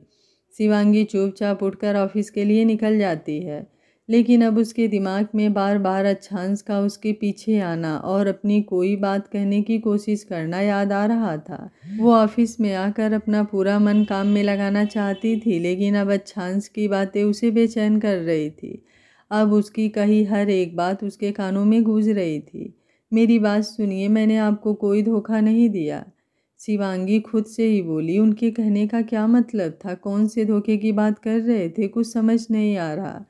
Speaker 1: शिवांगी चुपचाप उठकर ऑफिस के लिए निकल जाती है, लेकिन अब उसके दिमाग में बार बार अच्छांश का उसके पीछे आना और अपनी कोई बात कहने की कोशिश करना याद आ रहा था। वो ऑफिस में आकर अपना पूरा मन काम में लगाना चाहती थी, लेकिन अब अच्छांश की बातें उसे बेचैन कर रही थी। अब उसकी कही हर एक बात उसके कानों में गूंज रही थी। मेरी बात सुनिए, मैंने आपको कोई धोखा नहीं दिया। शिवांगी खुद से ही बोली। उनके कहने का क्या मतलब था? कौन से धोखे की बात कर रहे थे? कुछ समझ नहीं आ रहा।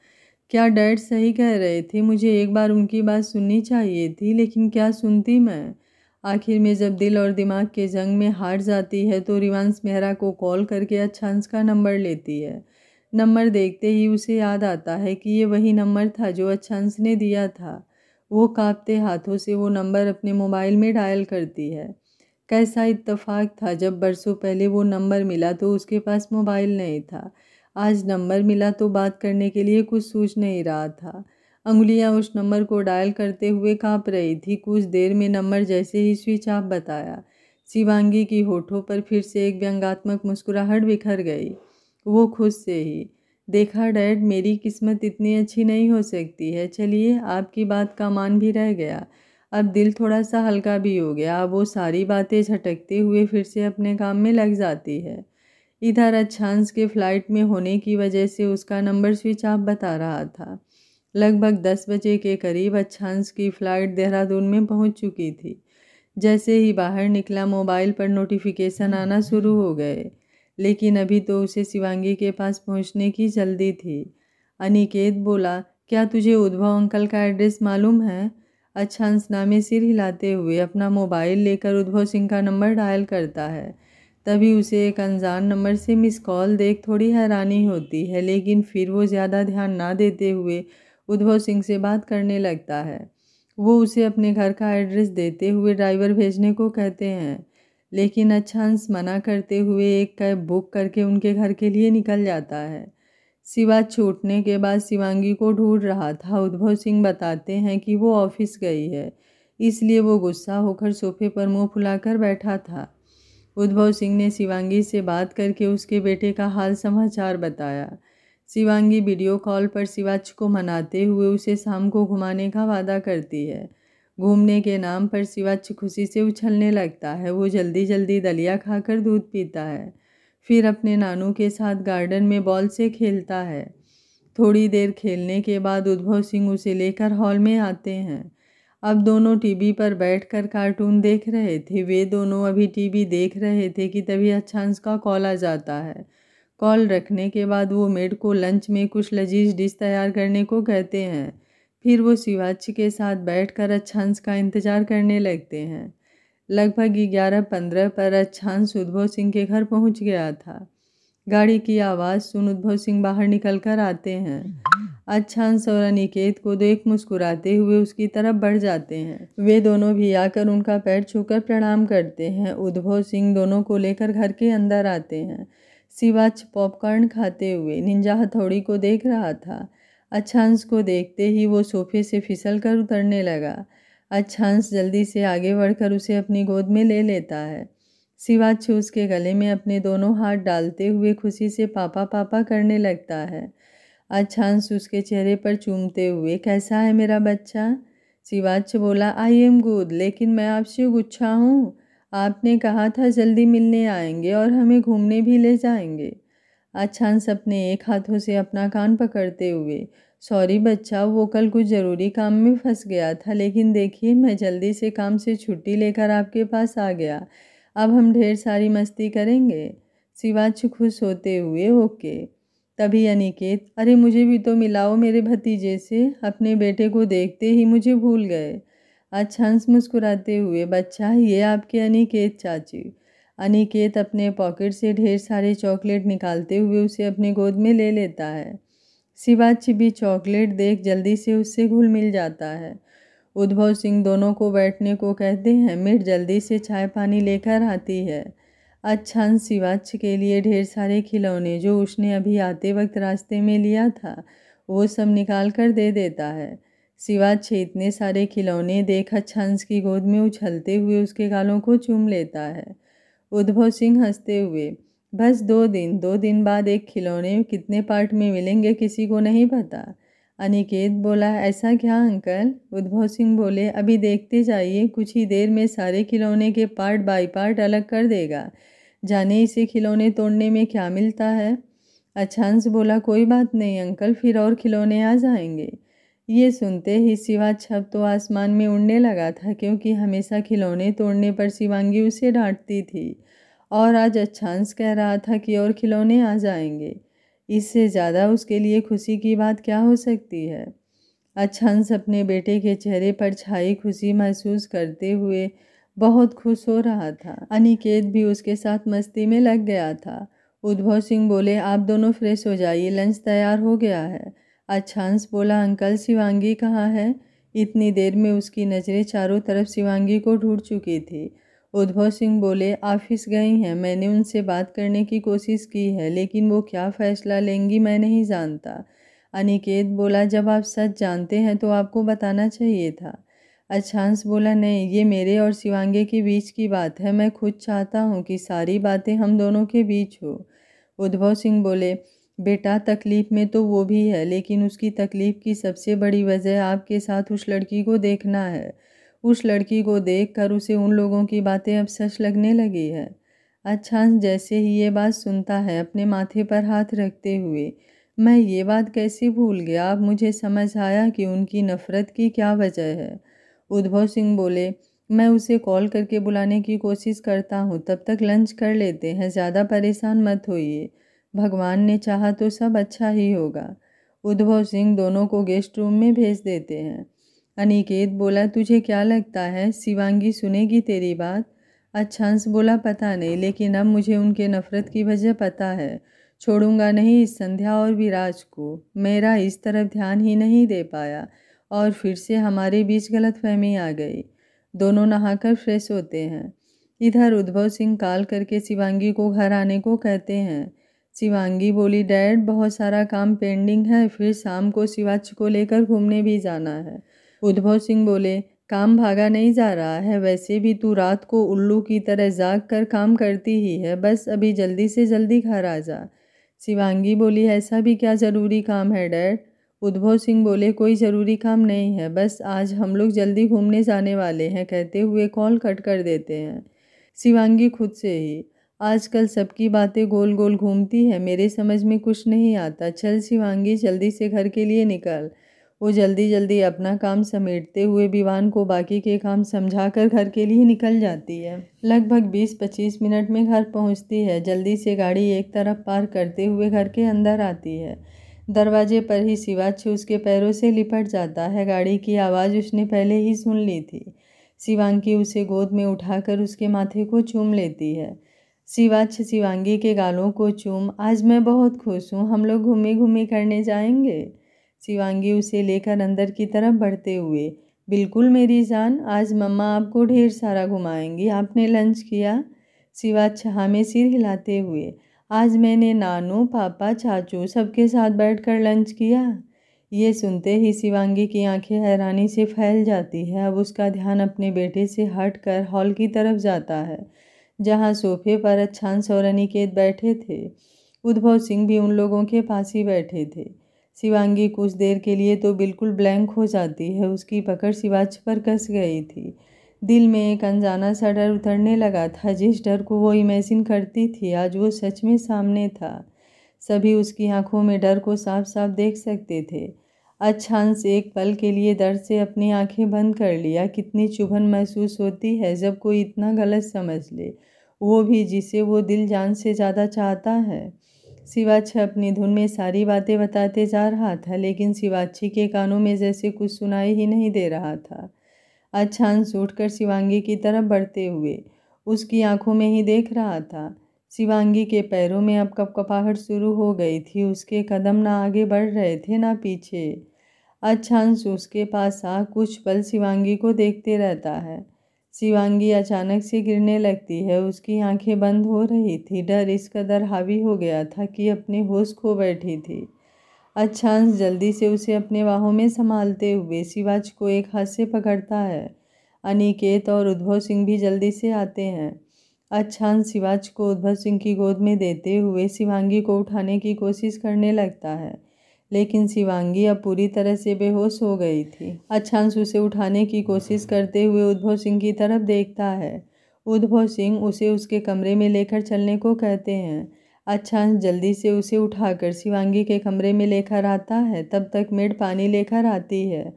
Speaker 1: क्या डैड सही कह रहे थे? मुझे एक बार उनकी बात सुननी चाहिए थी, लेकिन क्या सुनती मैं? आखिर में जब दिल और दिमाग के जंग में हार जाती है तो रिवांश मेहरा को कॉल करके अच्छांश का नंबर लेती है। नंबर देखते ही उसे याद आता है कि ये वही नंबर था जो अच्छांश ने दिया था। वो कांपते हाथों से वो नंबर अपने मोबाइल में डायल करती है। कैसा इत्तेफाक था, जब बरसों पहले वो नंबर मिला तो उसके पास मोबाइल नहीं था। आज नंबर मिला तो बात करने के लिए कुछ सूझ नहीं रहा था। अंगुलियां उस नंबर को डायल करते हुए कांप रही थी। कुछ देर में नंबर जैसे ही स्विच ऑफ बताया, शिवांगी की होठों पर फिर से एक व्यंग्यात्मक मुस्कुराहट बिखर गई। वो खुद से ही, देखा डैड, मेरी किस्मत इतनी अच्छी नहीं हो सकती है। चलिए, आपकी बात का मान भी रह गया। अब दिल थोड़ा सा हल्का भी हो गया। अब वो सारी बातें झटकते हुए फिर से अपने काम में लग जाती है। इधर अच्छांश के फ्लाइट में होने की वजह से उसका नंबर स्विच ऑफ बता रहा था। लगभग 10 बजे के करीब अच्छांश की फ़्लाइट देहरादून में पहुंच चुकी थी। जैसे ही बाहर निकला, मोबाइल पर नोटिफिकेशन आना शुरू हो गए, लेकिन अभी तो उसे शिवांगी के पास पहुंचने की जल्दी थी। अनिकेत बोला, क्या तुझे उद्भव अंकल का एड्रेस मालूम है? अच्छांश नामे सिर हिलाते हुए अपना मोबाइल लेकर उद्भव सिंह का नंबर डायल करता है। तभी उसे एक अनजान नंबर से मिस कॉल देख थोड़ी हैरानी होती है, लेकिन फिर वो ज़्यादा ध्यान ना देते हुए उद्भव सिंह से बात करने लगता है। वो उसे अपने घर का एड्रेस देते हुए ड्राइवर भेजने को कहते हैं, लेकिन अच्छांश मना करते हुए एक कैब बुक करके उनके घर के लिए निकल जाता है। शिवा छूटने के बाद शिवांगी को ढूंढ रहा था। उद्भव सिंह बताते हैं कि वो ऑफिस गई है, इसलिए वो गुस्सा होकर सोफे पर मुंह फुलाकर बैठा था। उद्भव सिंह ने शिवांगी से बात करके उसके बेटे का हाल समाचार बताया। शिवांगी वीडियो कॉल पर शिवाच को मनाते हुए उसे शाम को घुमाने का वादा करती है। घूमने के नाम पर शिवाच खुशी से उछलने लगता है। वो जल्दी जल्दी दलिया खाकर दूध पीता है, फिर अपने नानू के साथ गार्डन में बॉल से खेलता है। थोड़ी देर खेलने के बाद उद्भव सिंह उसे लेकर हॉल में आते हैं। अब दोनों टीवी पर बैठकर कार्टून देख रहे थे। वे दोनों अभी टीवी देख रहे थे कि तभी अच्छांश का कॉल आ जाता है। कॉल रखने के बाद वो मेड को लंच में कुछ लजीज डिश तैयार करने को कहते हैं। फिर वो शिवाच के साथ बैठकर अच्छांश का इंतज़ार करने लगते हैं। लगभग 11:15 पर अच्छांश उद्भव सिंह के घर पहुंच गया था। गाड़ी की आवाज़ सुन उद्भव सिंह बाहर निकलकर आते हैं। अच्छांश और अनिकेत को देख मुस्कुराते हुए उसकी तरफ बढ़ जाते हैं। वे दोनों भी आकर उनका पैर छूकर प्रणाम करते हैं। उद्भव सिंह दोनों को लेकर घर के अंदर आते हैं। शिवाच पॉपकॉर्न खाते हुए निंजा हथौड़ी को देख रहा था। अच्छांश को देखते ही वो सोफे से फिसल कर उतरने लगा। अच्छांश जल्दी से आगे बढ़कर उसे अपनी गोद में ले लेता है। शिवाच उसके गले में अपने दोनों हाथ डालते हुए खुशी से पापा पापा करने लगता है। अच्छांश उसके चेहरे पर चूमते हुए, कैसा है मेरा बच्चा? शिवाच बोला, आई एम गुड, लेकिन मैं आपसे गुच्छा हूँ। आपने कहा था जल्दी मिलने आएंगे और हमें घूमने भी ले जाएंगे। अच्छांश अपने एक हाथों से अपना कान पकड़ते हुए, सॉरी बच्चा, वो कल कुछ ज़रूरी काम में फंस गया था, लेकिन देखिए मैं जल्दी से काम से छुट्टी लेकर आपके पास आ गया। अब हम ढेर सारी मस्ती करेंगे। शिवाच खुश होते हुए, ओके। तभी अनिकेत, अरे मुझे भी तो मिलाओ मेरे भतीजे से, अपने बेटे को देखते ही मुझे भूल गए। अच्छांश मुस्कुराते हुए, बच्चा ये आपके अनिकेत चाची। अनिकेत अपने पॉकेट से ढेर सारे चॉकलेट निकालते हुए उसे अपनी गोद में ले लेता है। शिवाच भी चॉकलेट देख जल्दी से उससे घुल मिल जाता है। उद्भव सिंह दोनों को बैठने को कहते हैं। मिट जल्दी से चाय पानी लेकर आती है। अच्छांश शिवाच के लिए ढेर सारे खिलौने जो उसने अभी आते वक्त रास्ते में लिया था वो सब निकाल कर दे देता है। शिवाच इतने सारे खिलौने देख अच्छांश की गोद में उछलते हुए उसके गालों को चूम लेता है। उद्भव सिंह हंसते हुए, बस 2 दिन बाद एक खिलौने कितने पार्ट में मिलेंगे किसी को नहीं पता। अनिकेत बोला, ऐसा क्या अंकल? उद्भव सिंह बोले, अभी देखते जाइए, कुछ ही देर में सारे खिलौने के पार्ट बाई पार्ट अलग कर देगा। जाने इसे खिलौने तोड़ने में क्या मिलता है। अच्छांश बोला, कोई बात नहीं अंकल, फिर और खिलौने आ जाएंगे। ये सुनते ही शिवाच अब तो आसमान में उड़ने लगा था, क्योंकि हमेशा खिलौने तोड़ने पर शिवांगी उसे डांटती थी और आज अच्छांश कह रहा था कि और खिलौने आ जाएंगे। इससे ज़्यादा उसके लिए खुशी की बात क्या हो सकती है। अच्छांश अपने बेटे के चेहरे पर छाई खुशी महसूस करते हुए बहुत खुश हो रहा था। अनिकेत भी उसके साथ मस्ती में लग गया था। उद्भव सिंह बोले, आप दोनों फ्रेश हो जाइए, लंच तैयार हो गया है। अच्छांश बोला, अंकल शिवांगी कहाँ है? इतनी देर में उसकी नज़रें चारों तरफ शिवांगी को ढूंढ चुकी थी। उद्भव सिंह बोले, ऑफिस गई हैं, मैंने उनसे बात करने की कोशिश की है, लेकिन वो क्या फ़ैसला लेंगी मैं नहीं जानता। अनिकेत बोला, जब आप सच जानते हैं तो आपको बताना चाहिए था। अच्छांश बोला, नहीं, ये मेरे और शिवांगी के बीच की बात है, मैं खुद चाहता हूँ कि सारी बातें हम दोनों के बीच हो। उद्भव सिंह बोले, बेटा तकलीफ़ में तो वो भी है, लेकिन उसकी तकलीफ़ की सबसे बड़ी वजह आपके साथ उस लड़की को देखना है। उस लड़की को देखकर उसे उन लोगों की बातें अब सच लगने लगी है। अच्छांश जैसे ही ये बात सुनता है अपने माथे पर हाथ रखते हुए, मैं ये बात कैसे भूल गया, अब मुझे समझ आया कि उनकी नफ़रत की क्या वजह है। उद्भव सिंह बोले, मैं उसे कॉल करके बुलाने की कोशिश करता हूँ, तब तक लंच कर लेते हैं, ज़्यादा परेशान मत होइए, भगवान ने चाहा तो सब अच्छा ही होगा। उद्भव सिंह दोनों को गेस्ट रूम में भेज देते हैं। अनिकेत बोला, तुझे क्या लगता है शिवांगी सुनेगी तेरी बात? अच्छांश बोला, पता नहीं, लेकिन अब मुझे उनके नफ़रत की वजह पता है। छोड़ूंगा नहीं इस संध्या और विराज को। मेरा इस तरफ ध्यान ही नहीं दे पाया और फिर से हमारे बीच गलतफहमी आ गई। दोनों नहाकर फ्रेश होते हैं। इधर उद्भव सिंह कॉल करके शिवांगी को घर आने को कहते हैं। शिवांगी बोली, डैड बहुत सारा काम पेंडिंग है, फिर शाम को शिवाच को लेकर घूमने भी जाना है। उद्भव सिंह बोले, काम भागा नहीं जा रहा है, वैसे भी तू रात को उल्लू की तरह जाग कर काम करती ही है, बस अभी जल्दी से जल्दी घर आ जा। शिवांगी बोली, ऐसा भी क्या ज़रूरी काम है डैड? उद्भव सिंह बोले, कोई ज़रूरी काम नहीं है, बस आज हम लोग जल्दी घूमने जाने वाले हैं, कहते हुए कॉल कट कर देते हैं। शिवांगी खुद से ही, आजकल सबकी बातें गोल गोल घूमती है, मेरे समझ में कुछ नहीं आता। चल शिवांगी, जल्दी से घर के लिए निकल। वो जल्दी जल्दी अपना काम समेटते हुए विवान को बाकी के काम समझाकर घर के लिए निकल जाती है। लगभग 20-25 मिनट में घर पहुंचती है। जल्दी से गाड़ी एक तरफ पार्क करते हुए घर के अंदर आती है। दरवाजे पर ही शिवाच्छ उसके पैरों से लिपट जाता है। गाड़ी की आवाज़ उसने पहले ही सुन ली थी। शिवांगी उसे गोद में उठाकर उसके माथे को चूम लेती है। शिवाच्छ शिवांगी के गालों को चूम, आज मैं बहुत खुश हूँ, हम लोग घूमे घूमे करने जाएंगे। शिवांगी उसे लेकर अंदर की तरफ बढ़ते हुए, बिल्कुल मेरी जान, आज मम्मा आपको ढेर सारा घुमाएंगी। आपने लंच किया? शिवाच्छ हाँ में सिर हिलाते हुए, आज मैंने नानू, पापा, चाचू सबके साथ बैठकर लंच किया। ये सुनते ही शिवांगी की आंखें हैरानी से फैल जाती है। अब उसका ध्यान अपने बेटे से हटकर हॉल की तरफ जाता है, जहाँ सोफे पर अच्छांश और अनिकेत बैठे थे। उद्भव सिंह भी उन लोगों के पास ही बैठे थे। शिवांगी कुछ देर के लिए तो बिल्कुल ब्लैंक हो जाती है। उसकी पकड़ शिवाच्छ पर कस गई थी। दिल में एक अनजाना सा डर उतरने लगा था। जिस डर को वो इमेजिन करती थी, आज वो सच में सामने था। सभी उसकी आंखों में डर को साफ साफ देख सकते थे। अच्छांश एक पल के लिए दर्द से अपनी आंखें बंद कर लिया। कितनी चुभन महसूस होती है जब कोई इतना गलत समझ ले, वो भी जिसे वो दिल जान से ज़्यादा चाहता है। शिवाच्छ अपनी धुन में सारी बातें बताते जा रहा था, लेकिन शिवाच्छी के कानों में जैसे कुछ सुनाई ही नहीं दे रहा था। अच्छांश उठकर शिवांगी की तरफ बढ़ते हुए उसकी आंखों में ही देख रहा था। शिवांगी के पैरों में अब कपकपाहट शुरू हो गई थी। उसके कदम ना आगे बढ़ रहे थे ना पीछे। अच्छांश उसके पास आ कुछ पल शिवांगी को देखते रहता है। शिवांगी अचानक से गिरने लगती है। उसकी आंखें बंद हो रही थी। डर इस कदर हावी हो गया था कि अपने होश खो बैठी थी। अच्छांश जल्दी से उसे अपने बाहों में संभालते हुए शिवाच्छ को एक हाथ से पकड़ता है। अनिकेत और उद्भव सिंह भी जल्दी से आते हैं। अच्छांश शिवाच्छ को उद्भव सिंह की गोद में देते हुए शिवांगी को उठाने की कोशिश करने लगता है, लेकिन शिवांगी अब पूरी तरह से बेहोश हो गई थी। अच्छांश उसे उठाने की कोशिश करते हुए उद्भव सिंह की तरफ देखता है। उद्भव सिंह उसे उसके कमरे में लेकर चलने को कहते हैं। अच्छांश जल्दी से उसे उठाकर शिवांगी के कमरे में लेकर आता है। तब तक मेड पानी लेकर आती है।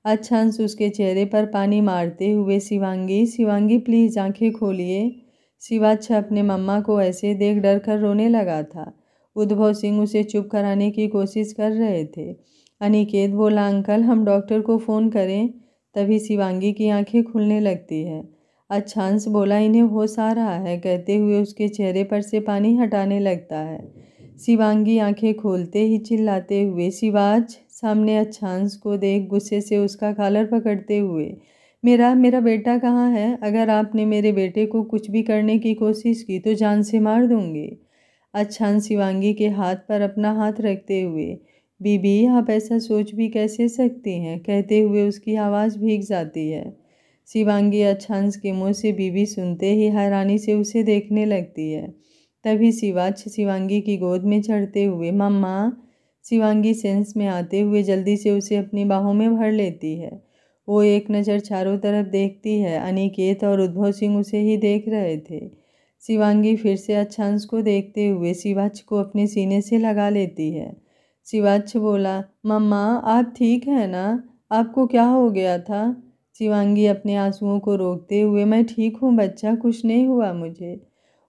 Speaker 1: अच्छांश उसके चेहरे पर पानी मारते हुए, शिवांगी, शिवांगी प्लीज़ आंखें खोलिए। शिवाच्छ अपने मम्मा को ऐसे देख डर कर रोने लगा था। उद्भव सिंह उसे चुप कराने की कोशिश कर रहे थे। अनिकेत बोला, अंकल हम डॉक्टर को फ़ोन करें? तभी शिवांगी की आंखें खुलने लगती है। अच्छांश बोला, इन्हें होश आ रहा है, कहते हुए उसके चेहरे पर से पानी हटाने लगता है। शिवांगी आंखें खोलते ही चिल्लाते हुए, शिवाच्छ, सामने अच्छांश को देख गुस्से से उसका कॉलर पकड़ते हुए, मेरा मेरा बेटा कहाँ है? अगर आपने मेरे बेटे को कुछ भी करने की कोशिश की तो जान से मार दूंगी। अच्छांश शिवांगी के हाथ पर अपना हाथ रखते हुए, बीबी आप ऐसा सोच भी कैसे सकती हैं, कहते हुए उसकी आवाज़ भीग जाती है। शिवांगी अच्छांश के मुंह से बीबी सुनते ही हैरानी से उसे देखने लगती है। तभी शिवाच्छ शिवांगी की गोद में चढ़ते हुए, मम्मा। शिवांगी सेंस में आते हुए जल्दी से उसे अपनी बाहों में भर लेती है। वो एक नज़र चारों तरफ देखती है। अनिकेत और उद्भव सिंह उसे ही देख रहे थे। शिवांगी फिर से अच्छांश को देखते हुए शिवाच्छ को अपने सीने से लगा लेती है। शिवाच्छ बोला, मम्मा आप ठीक हैं ना? आपको क्या हो गया था? शिवांगी अपने आंसुओं को रोकते हुए, मैं ठीक हूँ बच्चा, कुछ नहीं हुआ मुझे।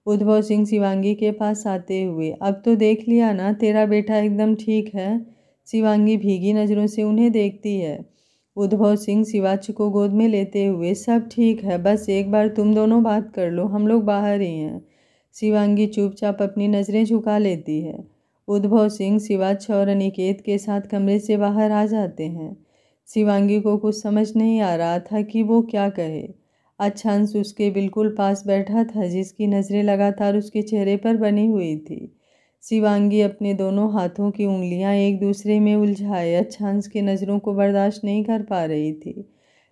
Speaker 1: उद्भव सिंह शिवांगी के पास आते हुए, अब तो देख लिया ना, तेरा बेटा एकदम ठीक है। शिवांगी भीगी नज़रों से उन्हें देखती है। उद्भव सिंह शिवाच्छ को गोद में लेते हुए, सब ठीक है, बस एक बार तुम दोनों बात कर लो, हम लोग बाहर ही हैं। शिवांगी चुपचाप अपनी नज़रें झुका लेती है। उद्भव सिंह शिवाच्छ और अनिकेत के साथ कमरे से बाहर आ जाते हैं। शिवांगी को कुछ समझ नहीं आ रहा था कि वो क्या कहे। अच्छांश उसके बिल्कुल पास बैठा था, जिसकी नज़रें लगातार उसके चेहरे पर बनी हुई थी। शिवांगी अपने दोनों हाथों की उंगलियां एक दूसरे में उलझाए अच्छांश की नज़रों को बर्दाश्त नहीं कर पा रही थी।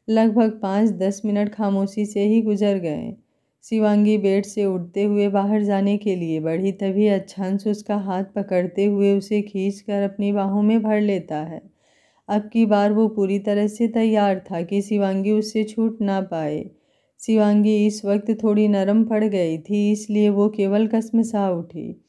Speaker 1: लगभग 5-10 मिनट खामोशी से ही गुजर गए। शिवांगी बेड से उठते हुए बाहर जाने के लिए बढ़ी, तभी अच्छांश उसका हाथ पकड़ते हुए उसे खींचकर अपनी बाहों में भर लेता है। अब की बार वो पूरी तरह से तैयार था कि शिवांगी उससे छूट ना पाए। शिवांगी इस वक्त थोड़ी नरम पड़ गई थी, इसलिए वो केवल कसमसा उठी।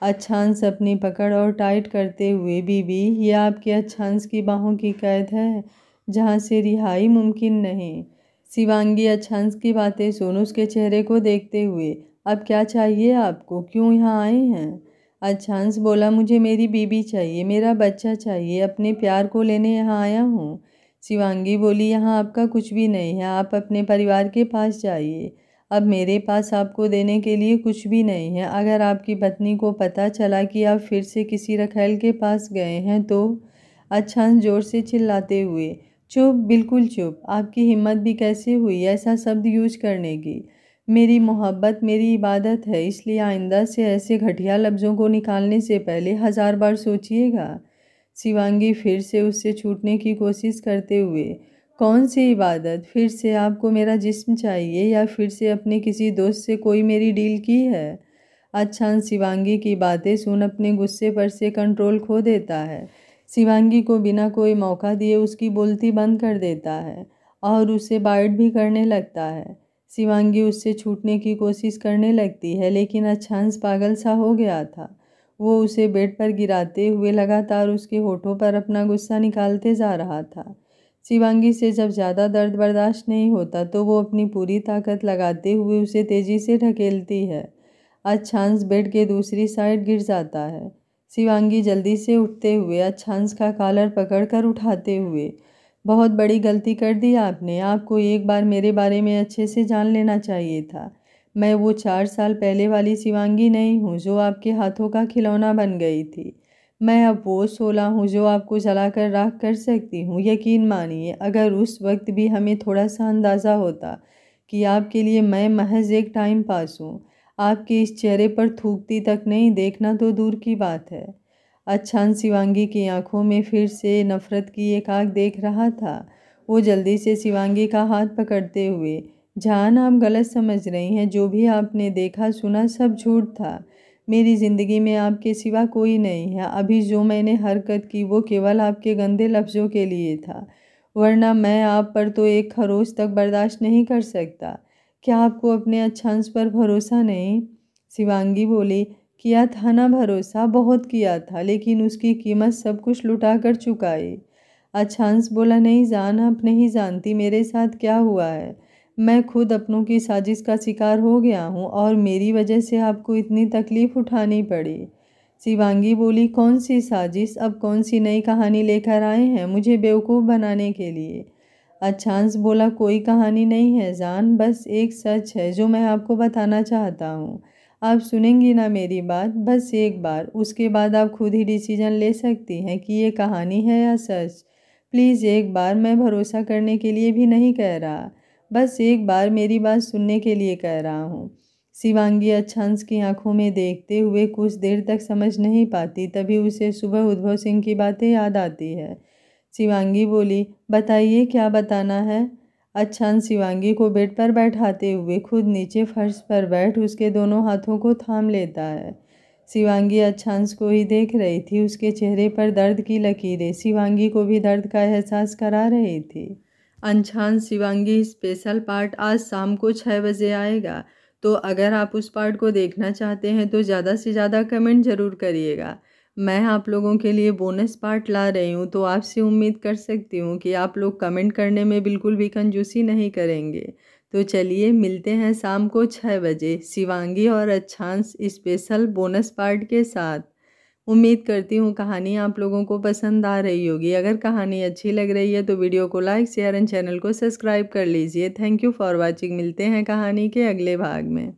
Speaker 1: अच्छांश अपनी पकड़ और टाइट करते हुए, बीबी ये आपके अच्छांश की बाहों की कैद है जहाँ से रिहाई मुमकिन नहीं। शिवांगी अच्छांश की बातें सुन उसके चेहरे को देखते हुए, अब क्या चाहिए आपको, क्यों यहाँ आए हैं? अच्छांश बोला, मुझे मेरी बीबी चाहिए, मेरा बच्चा चाहिए, अपने प्यार को लेने यहाँ आया हूँ। शिवांगी बोली, यहाँ आपका कुछ भी नहीं है, आप अपने परिवार के पास जाइए। अब मेरे पास आपको देने के लिए कुछ भी नहीं है। अगर आपकी पत्नी को पता चला कि आप फिर से किसी रखैल के पास गए हैं तो? अच्छांश जोर से चिल्लाते हुए, चुप, बिल्कुल चुप। आपकी हिम्मत भी कैसे हुई ऐसा शब्द यूज करने की? मेरी मोहब्बत मेरी इबादत है, इसलिए आइंदा से ऐसे घटिया लफ्ज़ों को निकालने से पहले 1000 बार सोचिएगा। शिवांगी फिर से उससे छूटने की कोशिश करते हुए, कौन सी इबादत? फिर से आपको मेरा जिस्म चाहिए या फिर से अपने किसी दोस्त से कोई मेरी डील की है? अच्छांश शिवांगी की बातें सुन अपने गुस्से पर से कंट्रोल खो देता है। शिवांगी को बिना कोई मौका दिए उसकी बोलती बंद कर देता है और उसे बाइट भी करने लगता है। शिवांगी उससे छूटने की कोशिश करने लगती है, लेकिन अच्छांश पागल सा हो गया था। वो उसे बेड पर गिराते हुए लगातार उसके होठों पर अपना गुस्सा निकालते जा रहा था। शिवांगी से जब ज़्यादा दर्द बर्दाश्त नहीं होता तो वो अपनी पूरी ताकत लगाते हुए उसे तेज़ी से ढकेलती है। अच्छांश बेड के दूसरी साइड गिर जाता है। शिवांगी जल्दी से उठते हुए अच्छांश का कॉलर पकड़कर उठाते हुए, बहुत बड़ी गलती कर दी आपने, आपको एक बार मेरे बारे में अच्छे से जान लेना चाहिए था। मैं वो 4 साल पहले वाली शिवांगी नहीं हूँ जो आपके हाथों का खिलौना बन गई थी। मैं अब वो 16 हूँ जो आपको जलाकर राख कर सकती हूँ। यकीन मानिए, अगर उस वक्त भी हमें थोड़ा सा अंदाज़ा होता कि आपके लिए मैं महज एक टाइम पास हूँ, आपके इस चेहरे पर थूकती तक नहीं, देखना तो दूर की बात है। अच्छांश शिवांगी की आंखों में फिर से नफरत की एक आग देख रहा था। वो जल्दी से शिवांगी का हाथ पकड़ते हुए, जान आप गलत समझ रही हैं, जो भी आपने देखा सुना सब झूठ था। मेरी ज़िंदगी में आपके सिवा कोई नहीं है। अभी जो मैंने हरकत की वो केवल आपके गंदे लफ्ज़ों के लिए था, वरना मैं आप पर तो एक खरोच तक बर्दाश्त नहीं कर सकता। क्या आपको अपने अच्छांश पर भरोसा नहीं? शिवांगी बोली, किया था ना भरोसा, बहुत किया था, लेकिन उसकी कीमत सब कुछ लुटा कर चुकाई। अच्छांश बोला, नहीं जान, आप नहीं जानती मेरे साथ क्या हुआ है। मैं खुद अपनों की साजिश का शिकार हो गया हूँ और मेरी वजह से आपको इतनी तकलीफ़ उठानी पड़ी। शिवांगी बोली, कौन सी साजिश? अब कौन सी नई कहानी लेकर आए हैं मुझे बेवकूफ़ बनाने के लिए? अच्छांश बोला, कोई कहानी नहीं है जान, बस एक सच है जो मैं आपको बताना चाहता हूँ। आप सुनेंगी ना मेरी बात? बस एक बार, उसके बाद आप खुद ही डिसीजन ले सकती हैं कि ये कहानी है या सच। प्लीज़ एक बार, मैं भरोसा करने के लिए भी नहीं कह रहा, बस एक बार मेरी बात सुनने के लिए कह रहा हूँ। शिवांगी अच्छांश की आंखों में देखते हुए कुछ देर तक समझ नहीं पाती, तभी उसे सुबह उद्भव सिंह की बातें याद आती है। शिवांगी बोली, बताइए क्या बताना है? अच्छांश शिवांगी को बेड पर बैठाते हुए खुद नीचे फर्श पर बैठ उसके दोनों हाथों को थाम लेता है। शिवांगी अच्छांश को ही देख रही थी, उसके चेहरे पर दर्द की लकीरें शिवांगी को भी दर्द का एहसास करा रही थी। अच्छांश शिवांगी स्पेशल पार्ट आज शाम को 6 बजे आएगा, तो अगर आप उस पार्ट को देखना चाहते हैं तो ज़्यादा से ज़्यादा कमेंट ज़रूर करिएगा। मैं आप लोगों के लिए बोनस पार्ट ला रही हूँ, तो आपसे उम्मीद कर सकती हूँ कि आप लोग कमेंट करने में बिल्कुल भी कंजूसी नहीं करेंगे। तो चलिए मिलते हैं शाम को 6 बजे शिवांगी और अच्छांश स्पेशल बोनस पार्ट के साथ। उम्मीद करती हूँ कहानी आप लोगों को पसंद आ रही होगी। अगर कहानी अच्छी लग रही है तो वीडियो को लाइक, शेयर एंड चैनल को सब्सक्राइब कर लीजिए। Thank you for watching. मिलते हैं कहानी के अगले भाग में।